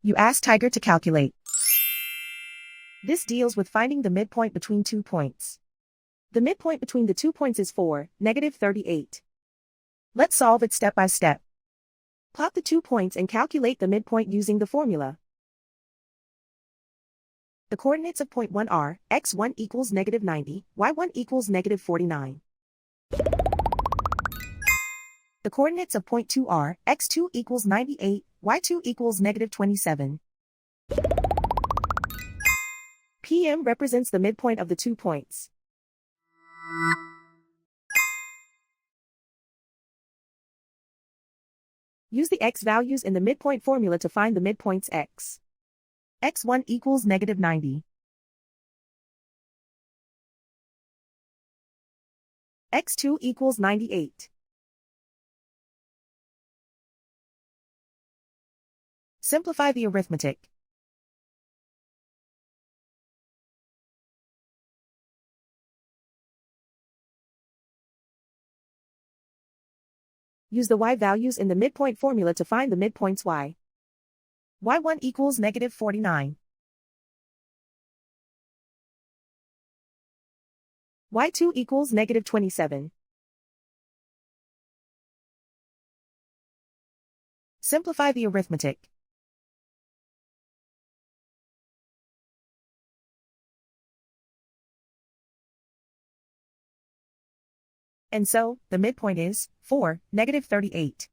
You ask Tiger to calculate. This deals with finding the midpoint between 2 points. The midpoint between the 2 points is 4, -38. Let's solve it step by step. Plot the 2 points and calculate the midpoint using the formula. The coordinates of point 1 are, x1 equals -90, y1 equals -49. The coordinates of point 2 are, x2 equals 98, y2 equals -27. PM represents the midpoint of the 2 points. Use the x values in the midpoint formula to find the midpoints x. x1 equals -90. x2 equals 98. Simplify the arithmetic. Use the y values in the midpoint formula to find the midpoints y. y1 equals -49. y2 equals -27. Simplify the arithmetic. And so, the midpoint is 4, -38.